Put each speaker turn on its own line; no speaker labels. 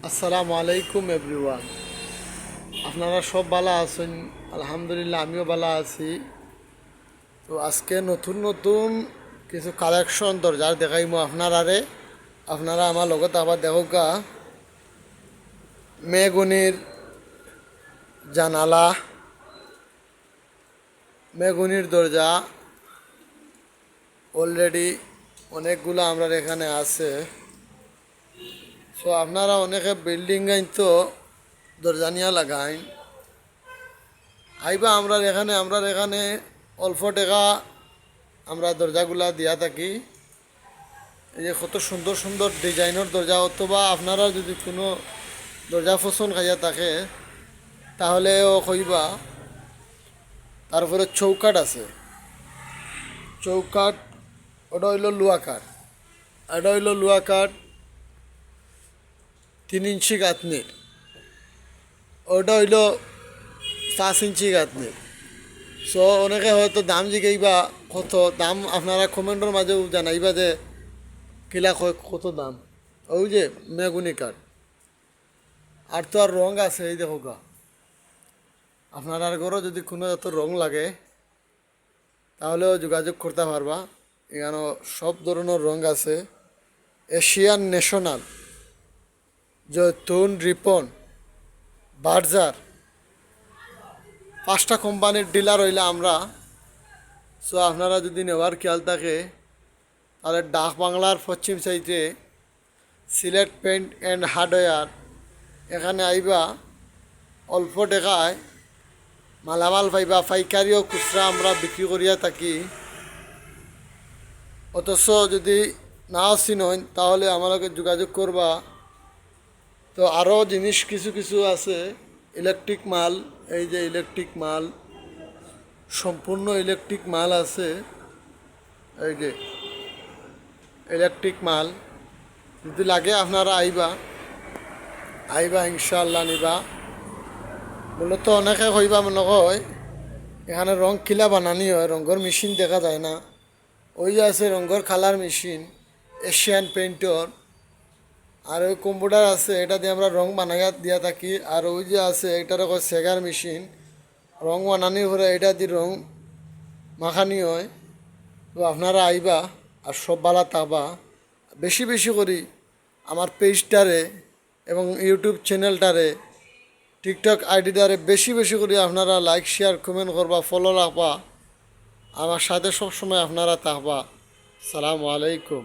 আসসালামু আলাইকুম এভরিওয়ান। আপনারা সব ভালো আছেন? আলহামদুলিল্লাহ, আমিও ভালো আছি। তো আজকে নতুন নতুন কিছু কালেকশন দরজার দেখাইমো আপনারা আমার লগত আবার দেখা মেগুনির জানালা, মেগুনির দরজা অলরেডি অনেকগুলো আমরা এখানে আছে। সো আপনারা অনেকে বিল্ডিং গাইন তো দরজা নিয়ে লাগাইন আইবা আমরা এখানে অল্প টাকা আমরা দরজাগুলা দিয়া থাকি। এই যে কত সুন্দর সুন্দর ডিজাইনের দরজা, অথবা আপনারা যদি কোনো দরজা পছন্দ খাইয়া থাকে তাহলেও কইবা। তারপরে চৌকাট আছে, চৌকাট ওটা হইল লুয়া কাঠ, এটা হইল লুয়া কাঠ 3 ইঞ্চি গাঁথনির, ওটা হইল 5 ইঞ্চি গাঁথনির। সো অনেকে হয়তো দাম জিগাইবা কত দাম, আপনারা কমেন্টের মাঝেও জানাইবা যে কিলা কত দাম। ওই যে মেগুনি কাঠ, আর তো আর রং আছে, এই দেখো গা। আপনার ঘরও যদি কোনো এত রং লাগে তাহলেও যোগাযোগ করতে পারবা। এখানে সব ধরনের রং আছে। এশিয়ান ন্যাশনাল, জৈতুন, রিপন, বার্জার, 5টা কোম্পানির ডিলার হইলে আমরা। সো আপনারা যদি নেওয়ার খেয়াল থাকে তাহলে ডাক বাংলার পশ্চিম সাইডে সিলেট পেন্ট অ্যান্ড হার্ডওয়্যার, এখানে আইবা অল্প টাকায় মালামাল পাইবা। পাইকারি ও খুচরা আমরা বিক্রি করিয়া থাকি। অথচ যদি নাও চিনন তাহলে আমাকে যোগাযোগ করবা। তো আরও জিনিস কিছু কিছু আছে, ইলেকট্রিক মাল। এই যে ইলেকট্রিক মাল, সম্পূর্ণ ইলেকট্রিক মাল আছে। এই যে ইলেকট্রিক মাল যদি লাগে আপনারা আইবা ইনশাআল্লাহ নিবা। মূলত অনেকে কইবা মনে হয় এখানে রং কিলা বানানি হয়, রঙের মেশিন দেখা যায় না। ওই যে আছে রঙের কালার মেশিন, এশিয়ান পেইন্টর। আর ওই কম্পিউটার আছে, এটা দিয়ে আমরা রং বানাইয়া দিয়া থাকি। আর ওই যে আছে এটার সেগার মেশিন, রং বানানি করে এটা দিয়ে রং মাখানি হয়। তো আপনারা আইবা আর সব বালা তাবা। বেশি বেশি করি আমার পেজটারে এবং ইউটিউব চ্যানেলটারে, টিকটক আইডিটারে বেশি বেশি করে আপনারা লাইক, শেয়ার, কমেন্ট করবা, ফলো রাখবা। আমার সাথে সবসময় আপনারা থাকবা। সালামু আলাইকুম।